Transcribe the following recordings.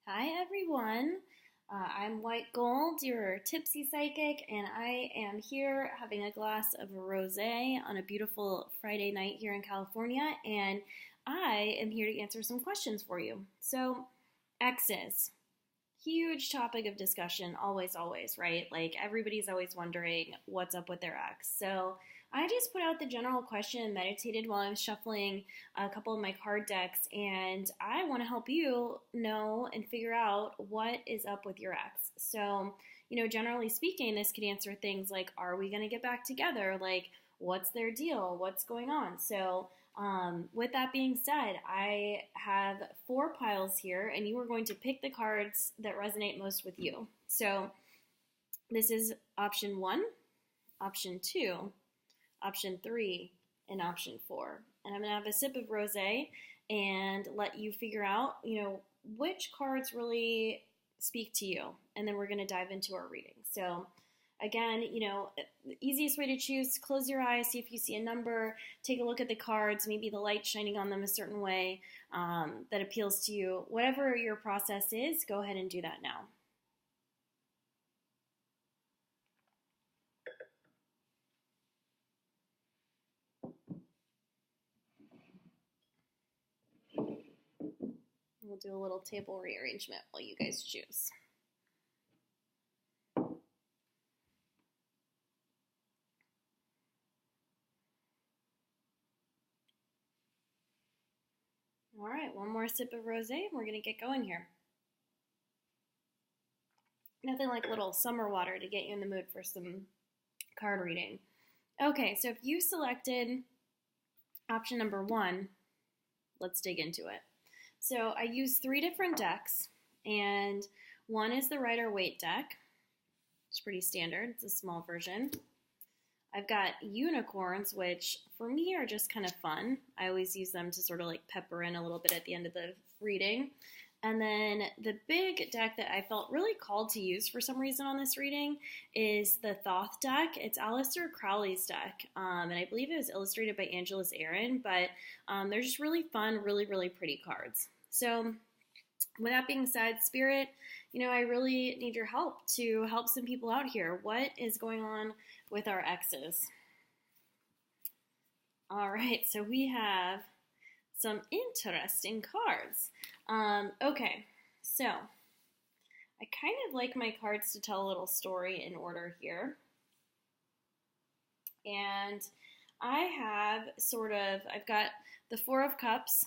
Hi everyone. I'm White Gold, your tipsy psychic, and I am here having a glass of rosé on a beautiful Friday night here in California, and I am here to answer some questions for you. So, exes, huge topic of discussion, always, always, right? Like everybody's always wondering what's up with their ex. So I just put out the general question and meditated while I was shuffling a couple of my card decks, and I want to help you know and figure out what is up with your ex. So, generally speaking, this could answer things like, are we going to get back together? Like, what's their deal? What's going on? So, with that being said, I have four piles here, and you are going to pick the cards that resonate most with you. So this is option one, option two, option three, and option four. And I'm going to have a sip of rosé and let you figure out, which cards really speak to you. And then we're going to dive into our reading. So again, the easiest way to choose, close your eyes, see if you see a number, take a look at the cards, maybe the light shining on them a certain way that appeals to you. Whatever your process is, go ahead and do that now. We'll do a little table rearrangement while you guys choose. All right, one more sip of rosé, and we're going to get going here. Nothing like a little summer water to get you in the mood for some card reading. Okay, so if you selected option number one, let's dig into it. So I use three different decks, and one is the Rider-Waite deck. It's pretty standard. It's a small version. I've got unicorns, which for me are just kind of fun. I always use them to sort of like pepper in a little bit at the end of the reading. And then the big deck that I felt really called to use for some reason on this reading is the Thoth deck. It's Aleister Crowley's deck, and I believe it was illustrated by Angelus Aaron, but they're just really fun, really, really pretty cards. So with that being said, Spirit, I really need your help to help some people out here. What is going on with our exes? All right, so we have some interesting cards. Okay, so I kind of like my cards to tell a little story in order here. And I have I've got the Four of Cups,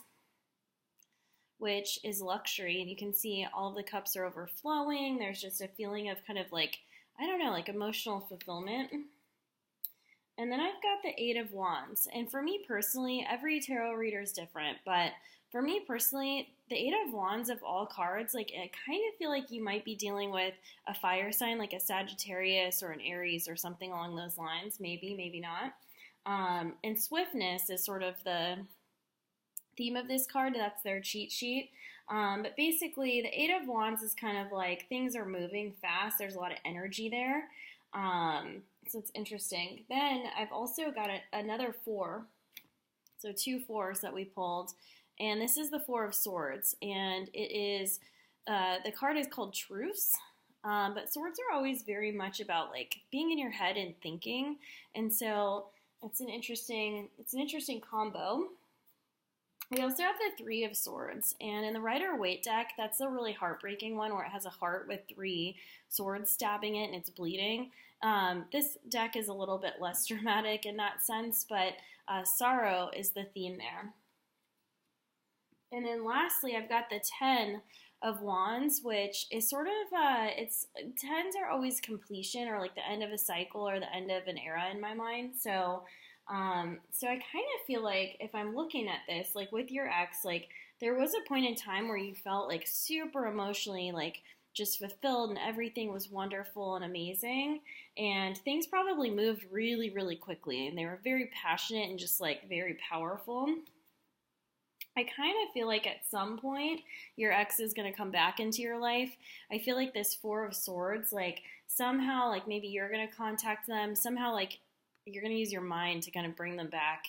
which is luxury, and you can see all of the cups are overflowing. There's just a feeling of kind of like, I don't know, like emotional fulfillment. And then I've got the Eight of Wands. And for me personally, every tarot reader is different, but for me personally, the Eight of Wands of all cards, like I kind of feel like you might be dealing with a fire sign, like a Sagittarius or an Aries or something along those lines. Maybe, maybe not. And swiftness is sort of the theme of this card. That's their cheat sheet. But basically, the Eight of Wands is kind of like things are moving fast. There's a lot of energy there. So it's interesting. Then I've also got another four. So two fours that we pulled. And this is the Four of Swords. And it is, the card is called Truce. But swords are always very much about like being in your head and thinking. And so it's an interesting combo. We also have the Three of Swords, and in the Rider-Waite deck, that's a really heartbreaking one where it has a heart with three swords stabbing it and it's bleeding. This deck is a little bit less dramatic in that sense, but sorrow is the theme there. And then lastly, I've got the Ten of Wands, which is sort of, tens are always completion or like the end of a cycle or the end of an era in my mind, so I kind of feel like if I'm looking at this, like with your ex, like there was a point in time where you felt like super emotionally like just fulfilled and everything was wonderful and amazing, and things probably moved really, really quickly, and they were very passionate and just like very powerful. I kind of feel like at some point your ex is going to come back into your life. I feel like this Four of Swords, like somehow, like maybe you're going to contact them, somehow like you're going to use your mind to kind of bring them back,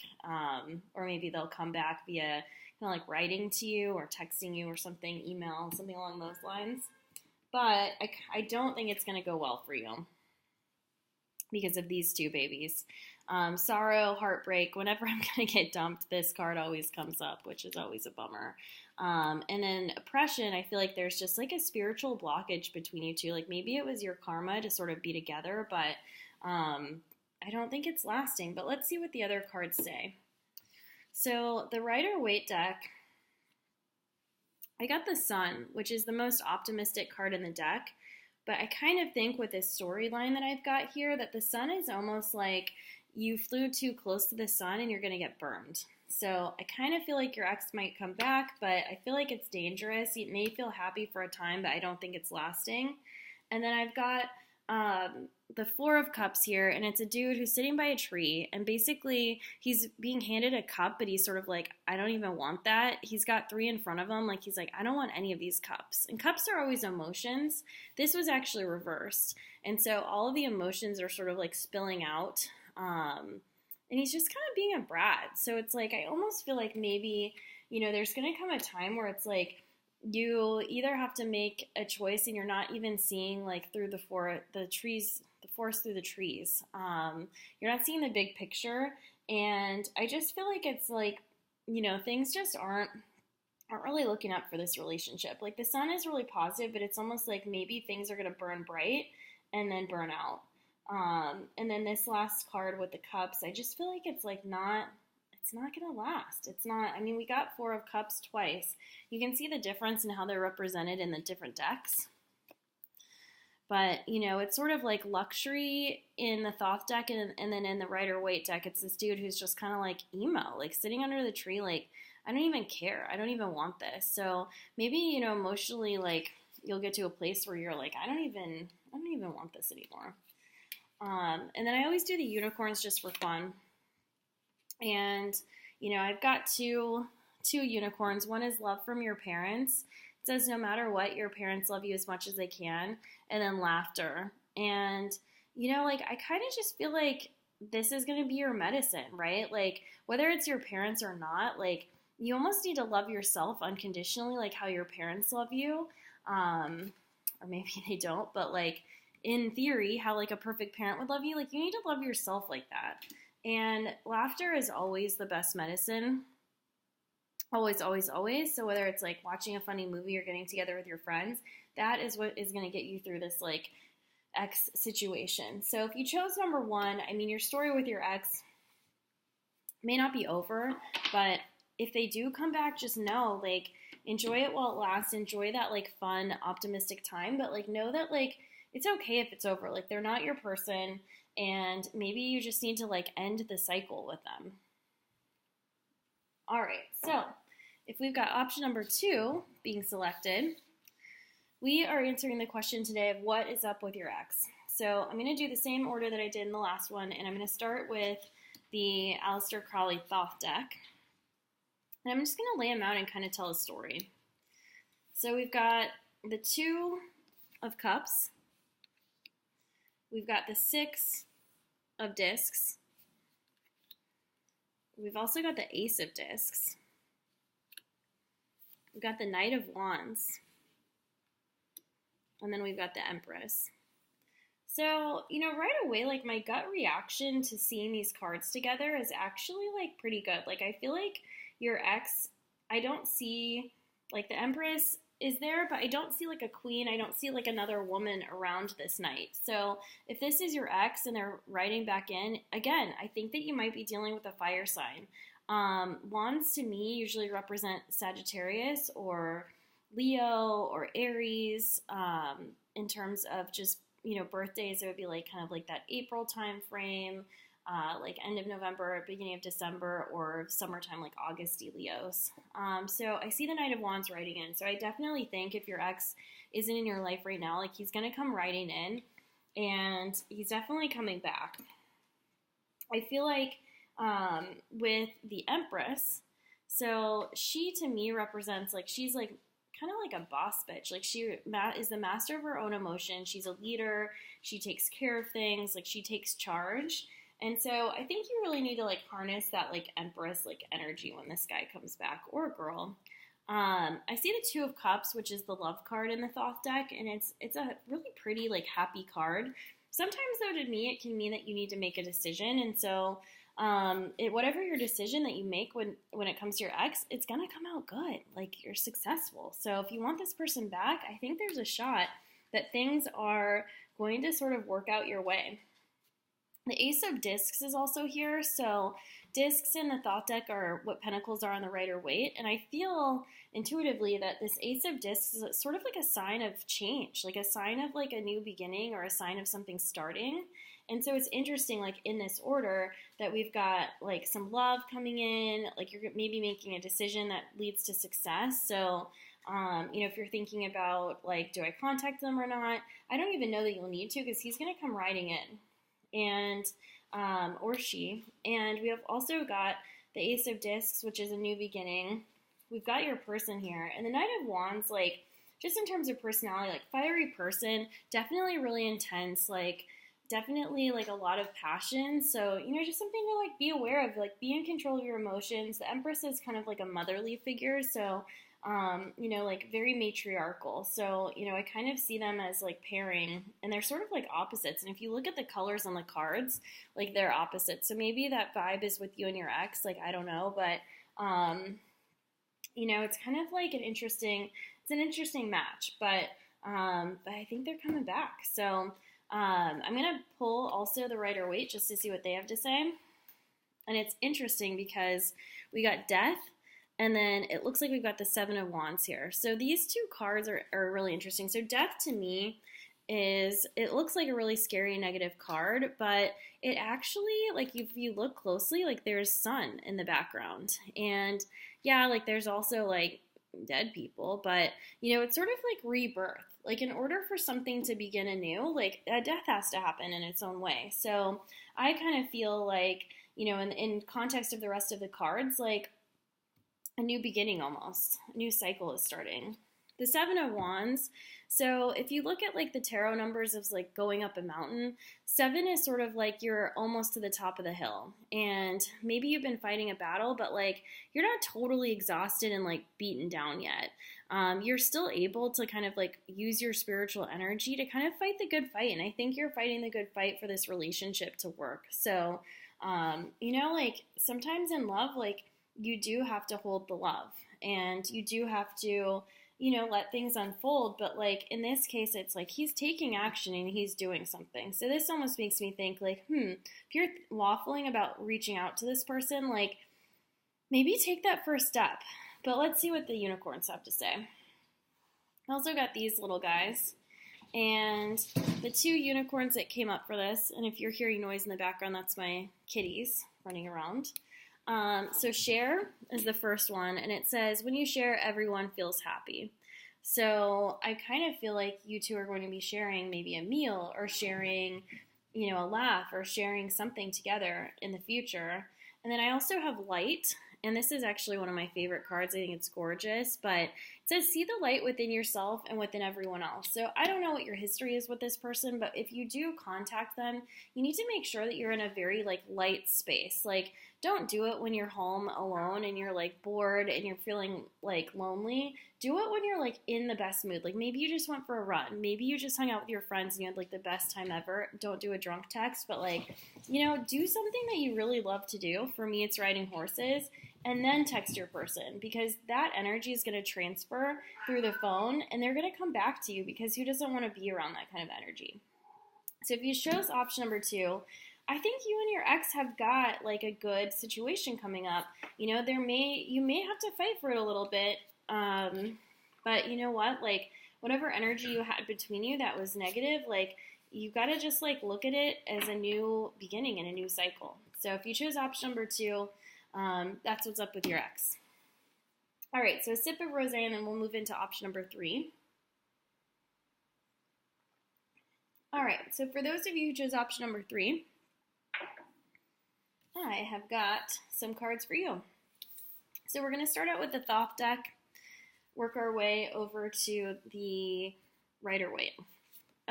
or maybe they'll come back via kind of like writing to you or texting you or something, email, something along those lines. But I don't think it's going to go well for you because of these two babies. Sorrow, heartbreak, whenever I'm going to get dumped, this card always comes up, which is always a bummer. And then oppression, I feel like there's just like a spiritual blockage between you two. Like maybe it was your karma to sort of be together, but I don't think it's lasting. But let's see what the other cards say. So the Rider-Waite deck, I got the Sun, which is the most optimistic card in the deck. But I kind of think with this storyline that I've got here that the Sun is almost like you flew too close to the sun and you're going to get burned. So I kind of feel like your ex might come back, but I feel like it's dangerous. You may feel happy for a time, but I don't think it's lasting. And then I've got the Four of Cups here, and it's a dude who's sitting by a tree, and basically he's being handed a cup, but he's sort of like, I don't even want that. He's got three in front of him, like he's like, I don't want any of these cups. And cups are always emotions. This was actually reversed, and so all of the emotions are sort of like spilling out. And he's just kind of being a brat. So it's like, I almost feel like maybe, there's going to come a time where it's like, you either have to make a choice and you're not even seeing like through the forest through the trees. You're not seeing the big picture. And I just feel like it's like, things just aren't really looking up for this relationship. Like the sun is really positive, but it's almost like maybe things are going to burn bright and then burn out. And then this last card with the cups, I just feel like it's like it's not going to last. It's not, we got Four of Cups twice. You can see the difference in how they're represented in the different decks. But, it's sort of like luxury in the Thoth deck, and then in the Rider-Waite deck, it's this dude who's just kind of like emo, like sitting under the tree, like, I don't even care. I don't even want this. So maybe, emotionally, like, you'll get to a place where you're like, I don't even want this anymore. And then I always do the unicorns just for fun. And, I've got two unicorns. One is love from your parents. It says no matter what, your parents love you as much as they can. And then laughter. And, I kind of just feel like this is going to be your medicine, right? Like, whether it's your parents or not, like, you almost need to love yourself unconditionally, like how your parents love you. Or maybe they don't, but like, in theory, how like a perfect parent would love you, like you need to love yourself like that. And laughter is always the best medicine. Always, always, always. So whether it's like watching a funny movie or getting together with your friends, that is what is going to get you through this like ex situation. So if you chose number one, your story with your ex may not be over, but if they do come back, just know, like, enjoy it while it lasts. Enjoy that like fun, optimistic time, but like know that like it's okay if it's over. Like, they're not your person, and maybe you just need to like end the cycle with them. All right, so if we've got option number 2 being selected, we are answering the question today of what is up with your ex. So I'm going to do the same order that I did in the last one, and I'm going to start with the Aleister Crowley Thoth deck. And I'm just going to lay them out and kind of tell a story. So we've got the Two of Cups. We've got the Six of Discs. We've also got the Ace of Discs. We've got the Knight of Wands. And then we've got the Empress. So, right away, like, my gut reaction to seeing these cards together is actually, like, pretty good. Like, I feel like your ex, I don't see, like, the Empress is there, but I don't see like a queen. I don't see like another woman around this night. So if this is your ex and they're writing back in, again, I think that you might be dealing with a fire sign. Wands to me usually represent Sagittarius or Leo or Aries. In terms of just, birthdays, it would be like kind of like that April time frame. Like end of November, beginning of December, or summertime, like Augusty Leos. So I see the Knight of Wands writing in. So I definitely think if your ex isn't in your life right now, like he's going to come writing in, and he's definitely coming back. I feel like with the Empress, so she to me represents like she's like kind of like a boss bitch. Like she is the master of her own emotions. She's a leader. She takes care of things. Like she takes charge. And so I think you really need to like harness that like Empress like energy when this guy comes back or girl. I see the Two of Cups, which is the love card in the Thoth deck, and it's a really pretty like happy card. Sometimes though, to me, it can mean that you need to make a decision, and so whatever your decision that you make when it comes to your ex, it's gonna come out good. Like you're successful. So if you want this person back, I think there's a shot that things are going to sort of work out your way. The Ace of Discs is also here. So discs in the Thoth deck are what pentacles are on the Rider-Waite. And I feel intuitively that this Ace of Discs is sort of like a sign of change, like a sign of like a new beginning or a sign of something starting. And so it's interesting, like in this order, that we've got like some love coming in, like you're maybe making a decision that leads to success. So, if you're thinking about like, do I contact them or not? I don't even know that you'll need to because he's going to come riding in, and or she. And we have also got the Ace of Discs, which is a new beginning. We've got your person here, and the Knight of Wands, like just in terms of personality, like fiery person, definitely really intense, like definitely like a lot of passion. So, just something to like be aware of, like be in control of your emotions. The Empress is kind of like a motherly figure. So, like very matriarchal. So, I kind of see them as like pairing, and they're sort of like opposites. And if you look at the colors on the cards, like they're opposites. So maybe that vibe is with you and your ex, like, I don't know, but, it's kind of like it's an interesting match, but I think they're coming back. So, I'm going to pull also the Rider-Waite just to see what they have to say. And it's interesting because we got Death, and then it looks like we've got the Seven of Wands here. So these two cards are really interesting. So Death to me it looks like a really scary negative card, but it actually, like if you look closely, like there's sun in the background. And yeah, like there's also like dead people, but it's sort of like rebirth. Like in order for something to begin anew, like a death has to happen in its own way. So I kind of feel like, in context of the rest of the cards, like a new beginning almost. A new cycle is starting. The Seven of Wands. So if you look at like the tarot numbers of like going up a mountain, 7 is sort of like you're almost to the top of the hill. And maybe you've been fighting a battle, but like you're not totally exhausted and like beaten down yet. You're still able to kind of like use your spiritual energy to kind of fight the good fight. And I think you're fighting the good fight for this relationship to work. So, like sometimes in love, like you do have to hold the love, and you do have to, let things unfold. But like in this case, it's like he's taking action and he's doing something. So this almost makes me think like, if you're waffling about reaching out to this person, like maybe take that first step. But let's see what the unicorns have to say. I also got these little guys, and the 2 unicorns that came up for this, and if you're hearing noise in the background, that's my kitties running around. So share is the first one, and it says, when you share, everyone feels happy. So I kind of feel like you two are going to be sharing maybe a meal, or sharing, a laugh, or sharing something together in the future. And then I also have light, and this is actually one of my favorite cards. I think it's gorgeous, but it says, see the light within yourself and within everyone else. So I don't know what your history is with this person, but if you do contact them, you need to make sure that you're in a very like light space. Like don't do it when you're home alone and you're like bored and you're feeling like lonely. Do it when you're like in the best mood. Like maybe you just went for a run. Maybe you just hung out with your friends and you had like the best time ever. Don't do a drunk text, but like, do something that you really love to do. For me, it's riding horses. And then text your person, because that energy is going to transfer through the phone and they're going to come back to you, because who doesn't want to be around that kind of energy? So if you chose option number 2, I think you and your ex have got like a good situation coming up. You may have to fight for it a little bit. But you know what? Like whatever energy you had between you that was negative, like you got to just like look at it as a new beginning and a new cycle. So if you chose option number 2, that's what's up with your ex. All right, so a sip of rosé, and then we'll move into option number 3. All right, so for those of you who chose option number 3, I have got some cards for you. So we're going to start out with the Thoth deck, work our way over to the Rider-Waite.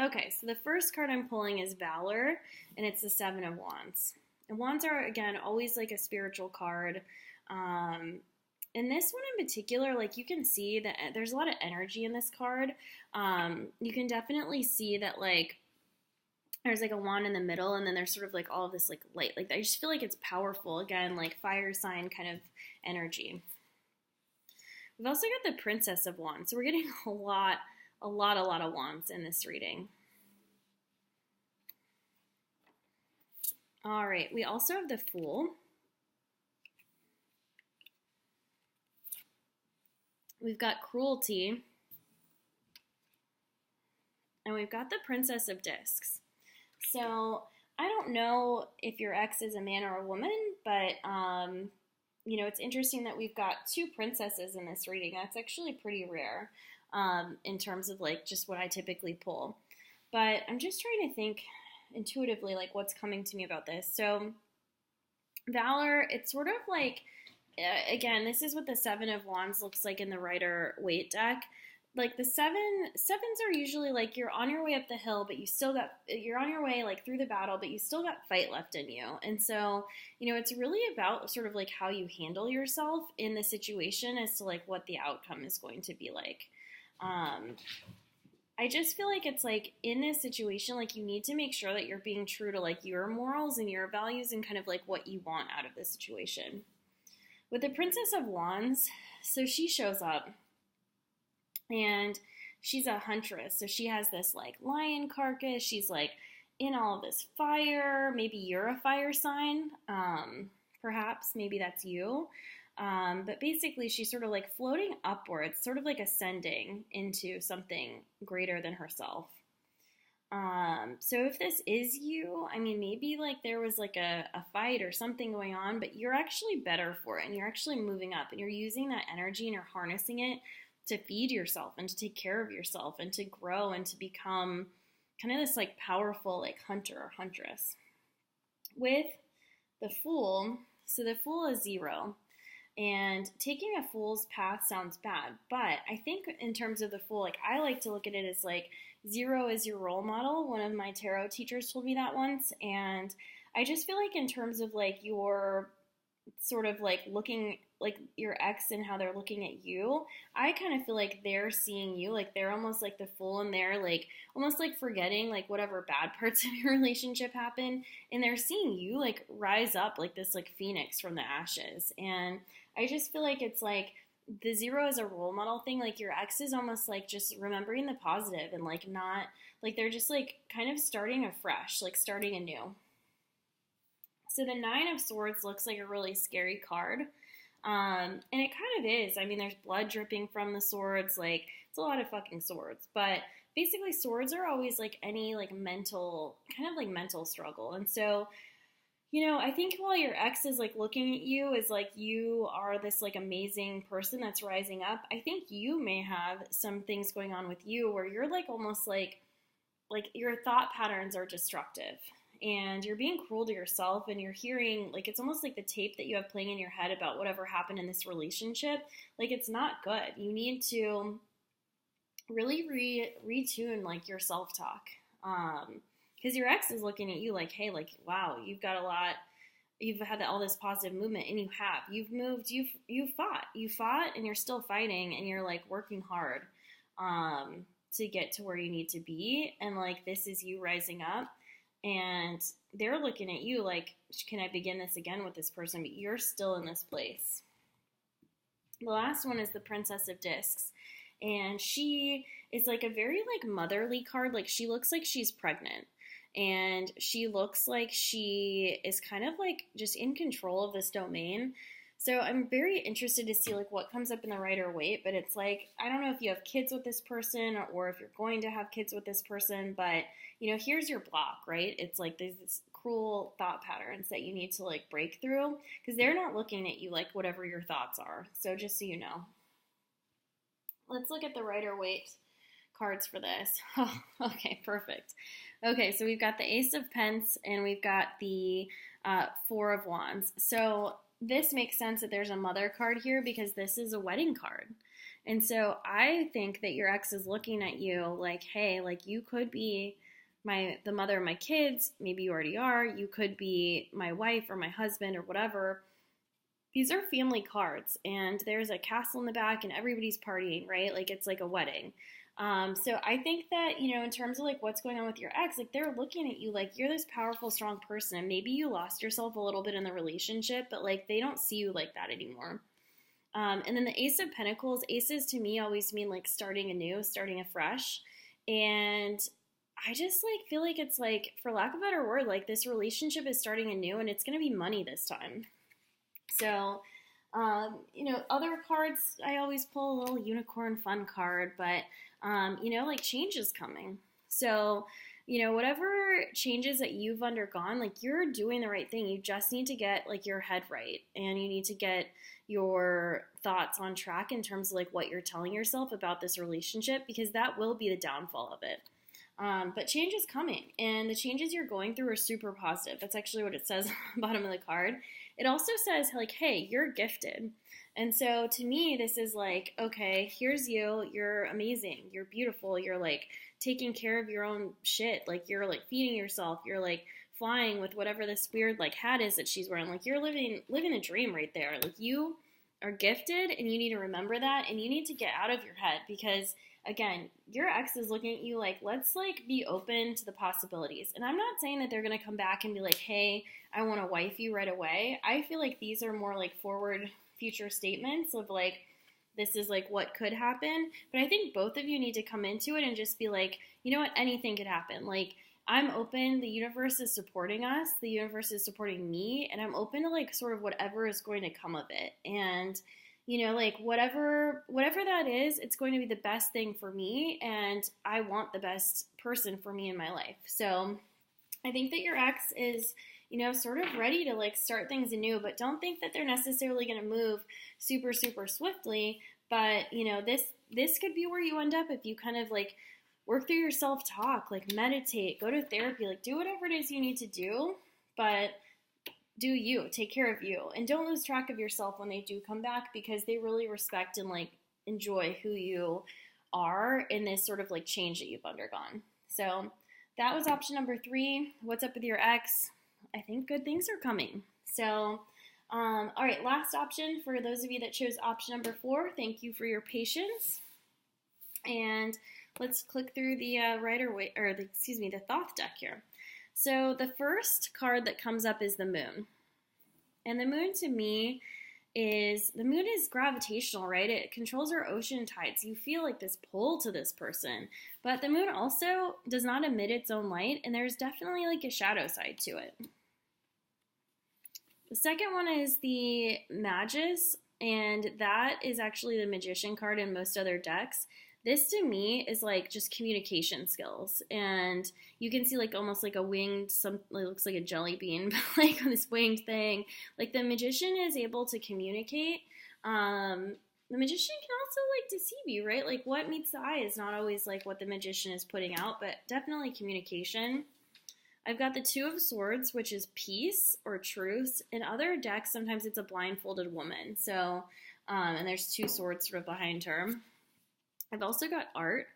Okay, so the first card I'm pulling is Valor, and it's the 7 of Wands. And wands are, again, always like a spiritual card. And this one in particular, like you can see that there's a lot of energy in this card. You can definitely see that like there's like a wand in the middle, and then there's sort of like all of this like light. Like I just feel like it's powerful. Again, like fire sign kind of energy. We've also got the Princess of Wands. So we're getting a lot of wands in this reading. All right, we also have the Fool. We've got Cruelty. And we've got the Princess of Discs. So I don't know if your ex is a man or a woman, but you know, it's interesting that we've got two princesses in this reading. That's actually pretty rare in terms of like just what I typically pull. But I'm just trying to think intuitively like what's coming to me about this. So Valor, it's sort of like, again, this is what the Seven of Wands looks like in the Rider-Waite deck. Like the sevens are usually like you're on your way up the hill, but you're on your way like through the battle, but you still got fight left in you. And so, you know, it's really about sort of like how you handle yourself in the situation as to like what the outcome is going to be like. I just feel like it's like in this situation, like you need to make sure that you're being true to like your morals and your values and kind of like what you want out of the situation. With the Princess of Wands, so she shows up. And she's a huntress, so she has this like lion carcass. She's like in all of this fire. Maybe you're a fire sign, perhaps. Maybe that's you. But basically, she's sort of like floating upwards, sort of like ascending into something greater than herself. So if this is you, I mean, maybe like there was like a fight or something going on, but you're actually better for it, and you're actually moving up, and you're using that energy and you're harnessing it to feed yourself and to take care of yourself and to grow and to become kind of this like powerful like hunter or huntress. With the Fool, so the Fool is 0, and taking a fool's path sounds bad, but I think in terms of the Fool, like I like to look at it as like 0 is your role model. One of my tarot teachers told me that once, and I just feel like in terms of like your sort of like looking like your ex and how they're looking at you, I kind of feel like they're seeing you, like they're almost like the Fool, and they're like almost like forgetting like whatever bad parts of your relationship happened, and they're seeing you like rise up like this like phoenix from the ashes. And I just feel like it's like the 0 is a role model thing. Like your ex is almost like just remembering the positive and like not like they're just like kind of starting afresh, like starting anew. So the 9 of Swords looks like a really scary card. And it kind of is. I mean, there's blood dripping from the swords. Like, it's a lot of fucking swords. But basically, swords are always like any like mental, kind of like mental struggle. And so, you know, I think while your ex is like looking at you as like you are this like amazing person that's rising up, I think you may have some things going on with you where you're like almost like your thought patterns are destructive. And you're being cruel to yourself, and you're hearing, like, it's almost like the tape that you have playing in your head about whatever happened in this relationship. Like, it's not good. You need to really retune, like, your self-talk. Because your ex is looking at you like, hey, like, wow, you've got a lot, you've had all this positive movement, and you have. You've moved, you've fought. You fought, and you're still fighting, and you're, like, working hard to get to where you need to be. And, like, this is you rising up. And they're looking at you like, can I begin this again with this person? But you're still in this place. The last one is the Princess of Discs. And she is like a very like motherly card. Like she looks like she's pregnant. And she looks like she is kind of like just in control of this domain. So I'm very interested to see like what comes up in the Rider-Waite, but it's like, I don't know if you have kids with this person or if you're going to have kids with this person, but you know, here's your block, right? It's like there's this cruel thought patterns that you need to like break through because they're not looking at you like whatever your thoughts are. So just so you know. Let's look at the Rider-Waite cards for this. Oh, okay, perfect. Okay, so we've got the Ace of Pence and we've got the 4 of Wands. So this makes sense that there's a mother card here because this is a wedding card. And so I think that your ex is looking at you like, hey, like you could be the mother of my kids. Maybe you already are. You could be my wife or my husband or whatever. These are family cards, and there's a castle in the back, and everybody's partying, right? Like it's like a wedding. So I think that, in terms of like what's going on with your ex, like they're looking at you like you're this powerful, strong person. And maybe you lost yourself a little bit in the relationship, but like they don't see you like that anymore. And then the Ace of Pentacles, aces to me always mean like starting anew, starting afresh. And I just like feel like it's like, for lack of a better word, like this relationship is starting anew and it's going to be money this time. So, other cards, I always pull a little unicorn fun card, but, like change is coming. So, whatever changes that you've undergone, like you're doing the right thing. You just need to get like your head right, and you need to get your thoughts on track in terms of like what you're telling yourself about this relationship, because that will be the downfall of it. But change is coming, and the changes you're going through are super positive. That's actually what it says on the bottom of the card. It also says like, hey, you're gifted. And so to me, this is like, okay, here's you. You're amazing. You're beautiful. You're like taking care of your own shit. Like you're like feeding yourself. You're like flying with whatever this weird like hat is that she's wearing. Like you're living a dream right there. Like you are gifted, and you need to remember that, and you need to get out of your head, because again, your ex is looking at you like, let's like be open to the possibilities. And I'm not saying that they're going to come back and be like, hey, I want to wife you right away. I feel like these are more like forward future statements of like, this is like what could happen. But I think both of you need to come into it and just be like, you know what, anything could happen. Like, I'm open. The universe is supporting us. The universe is supporting me. And I'm open to like sort of whatever is going to come of it. And like whatever that is, it's going to be the best thing for me, and I want the best person for me in my life. So I think that your ex is, sort of ready to like start things anew, but don't think that they're necessarily going to move super, super swiftly. But, this could be where you end up if you kind of like work through your self-talk, like meditate, go to therapy, like do whatever it is you need to do, but do you, take care of you, and don't lose track of yourself when they do come back, because they really respect and like enjoy who you are in this sort of like change that you've undergone. So that was option number 3. What's up with your ex? I think good things are coming. So, all right, last option for those of you that chose option number 4. Thank you for your patience. And let's click through the the Thoth deck here. So the first card that comes up is the moon. And the moon to me is gravitational, right? It controls our ocean tides. You feel like this pull to this person. But the moon also does not emit its own light, and there's definitely like a shadow side to it. The second one is the Magus, and that is actually the Magician card in most other decks. This to me is like just communication skills, and you can see like almost like a winged, it looks like a jelly bean, but like this winged thing. Like the magician is able to communicate. The magician can also like deceive you, right? Like what meets the eye is not always like what the magician is putting out, but definitely communication. I've got the 2 of Swords, which is peace or truce. In other decks, sometimes it's a blindfolded woman. So, and there's 2 swords sort of behind her. I've also got art,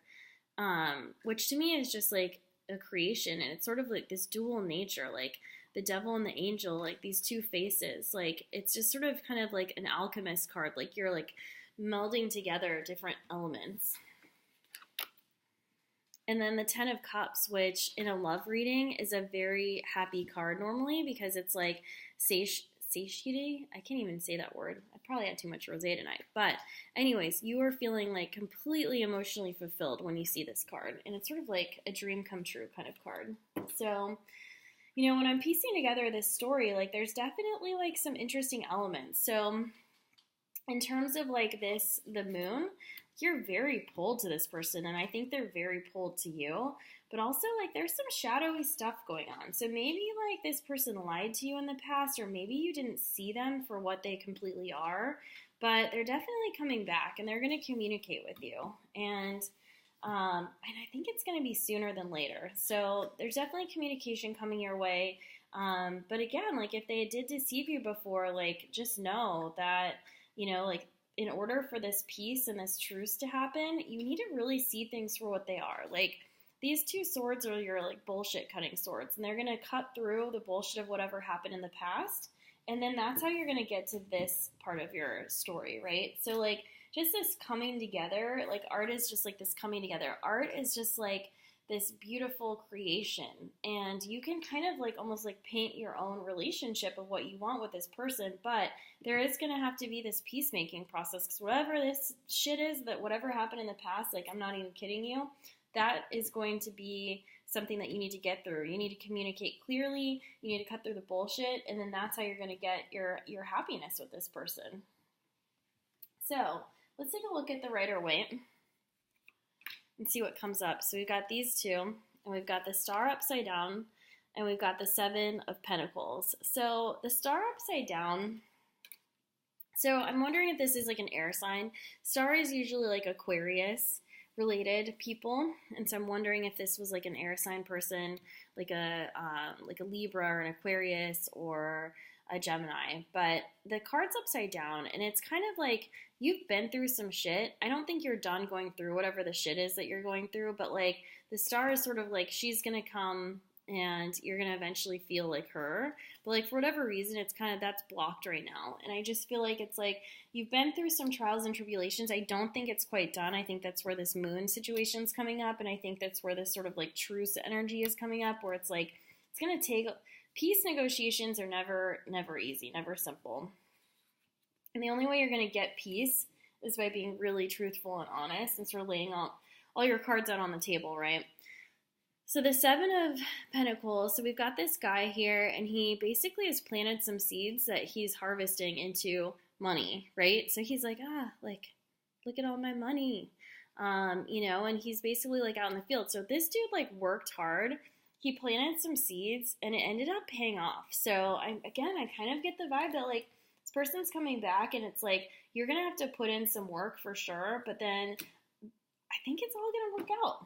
which to me is just like a creation, and it's sort of like this dual nature, like the devil and the angel, like these 2 faces. Like it's just sort of kind of like an alchemist card, like you're like melding together different elements. And then the 10 of Cups, which in a love reading is a very happy card normally, because it's like satiety. I can't even say that word. I probably had too much rosé tonight. But anyways, you are feeling like completely emotionally fulfilled when you see this card. And it's sort of like a dream come true kind of card. So, when I'm piecing together this story, like there's definitely like some interesting elements. So in terms of like the moon, you're very pulled to this person, and I think they're very pulled to you. But also, like, there's some shadowy stuff going on. So maybe, like, this person lied to you in the past, or maybe you didn't see them for what they completely are. But they're definitely coming back, and they're going to communicate with you. And I think it's going to be sooner than later. So there's definitely communication coming your way. But again, like, if they did deceive you before, like, just know that, like, in order for this peace and this truce to happen, you need to really see things for what they are. Like, these two swords are your like bullshit cutting swords, and they're going to cut through the bullshit of whatever happened in the past. And then that's how you're going to get to this part of your story, right? So like just this coming together, like art is just like this coming together. Art is just like this beautiful creation, and you can kind of like almost like paint your own relationship of what you want with this person, but there is going to have to be this peacemaking process, because whatever this shit is, that whatever happened in the past, like I'm not even kidding you, that is going to be something that you need to get through. You need to communicate clearly, you need to cut through the bullshit, and then that's how you're going to get your happiness with this person. So let's take a look at the Rider-Waite and see what comes up. So we've got these two, and we've got the Star upside down, and we've got the Seven of Pentacles. So the Star upside down, so I'm wondering if this is like an air sign. Star is usually like Aquarius related people, and so I'm wondering if this was like an air sign person, like a Libra or an Aquarius or a Gemini. But the card's upside down, and it's kind of like you've been through some shit. I don't think you're done going through whatever the shit is that you're going through, but like the Star is sort of like she's gonna come and you're gonna eventually feel like her, but like for whatever reason it's kind of that's blocked right now. And I just feel like it's like you've been through some trials and tribulations. I don't think it's quite done. I think that's where this moon situation's coming up, and I think that's where this sort of like truce energy is coming up, where it's like it's gonna take peace. Negotiations are never easy, never simple, and the only way you're gonna get peace is by being really truthful and honest and sort of laying out all your cards out on the table, right? So the Seven of Pentacles, so we've got this guy here, and he basically has planted some seeds that he's harvesting into money, right? So he's like, like, look at all my money, and he's basically like out in the field. So this dude like worked hard. He planted some seeds, and it ended up paying off. So I kind of get the vibe that like this person's coming back, and it's like you're going to have to put in some work for sure, but then I think it's all going to work out.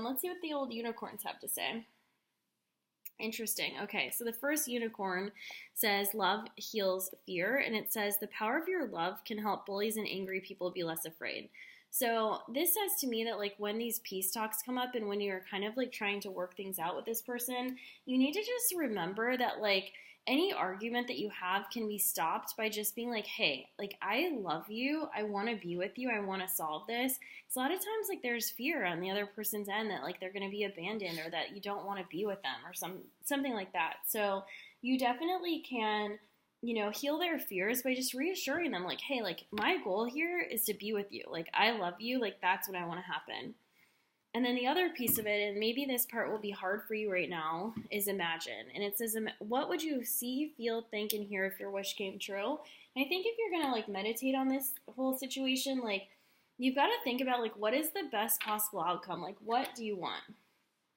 Let's see what the old unicorns have to say. Interesting. Okay, so the first unicorn says love heals fear, and it says the power of your love can help bullies and angry people be less afraid. So this says to me that like when these peace talks come up and when you're kind of like trying to work things out with this person, you need to just remember that like any argument that you have can be stopped by just being like, hey, like I love you, I want to be with you, I want to solve this. Because a lot of times like there's fear on the other person's end that like they're going to be abandoned or that you don't want to be with them or something like that. So you definitely can heal their fears by just reassuring them like, hey, like my goal here is to be with you. Like I love you, like that's what I want to happen. And then the other piece of it, and maybe this part will be hard for you right now, is imagine. And it says, what would you see, feel, think, and hear if your wish came true? And I think if you're going to like meditate on this whole situation, like you've got to think about like what is the best possible outcome? Like what do you want?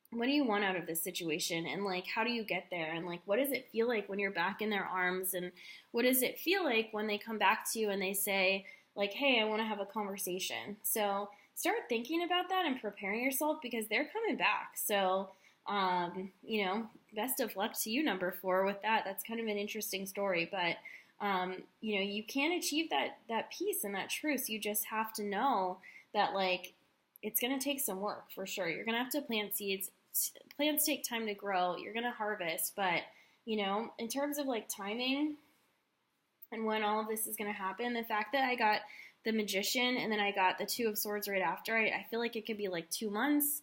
What do you want out of this situation? And like how do you get there? And like what does it feel like when you're back in their arms? And what does it feel like when they come back to you and they say like, hey, I want to have a conversation? So start thinking about that and preparing yourself because they're coming back. So, best of luck to you, number 4, with that. That's kind of an interesting story, but, you can achieve that peace and that truce. You just have to know that, like, it's going to take some work for sure. You're going to have to plant seeds. Plants take time to grow. You're going to harvest, but, in terms of, like, timing and when all of this is going to happen, the fact that I got the Magician and then I got the Two of Swords right after, I feel like it could be like 2 months,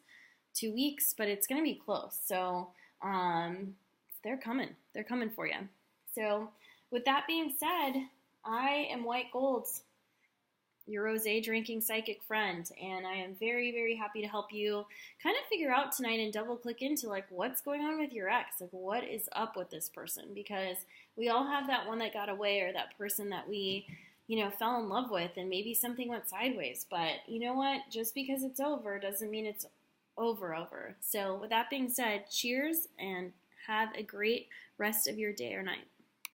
2 weeks, but it's going to be close. So they're coming. They're coming for you. So with that being said, I am White Gold, your rosé drinking psychic friend, and I am very, very happy to help you kind of figure out tonight and double click into like what's going on with your ex, like what is up with this person, because we all have that one that got away or that person that we fell in love with, and maybe something went sideways. But you know what? Just because it's over doesn't mean it's over. So with that being said, cheers and have a great rest of your day or night.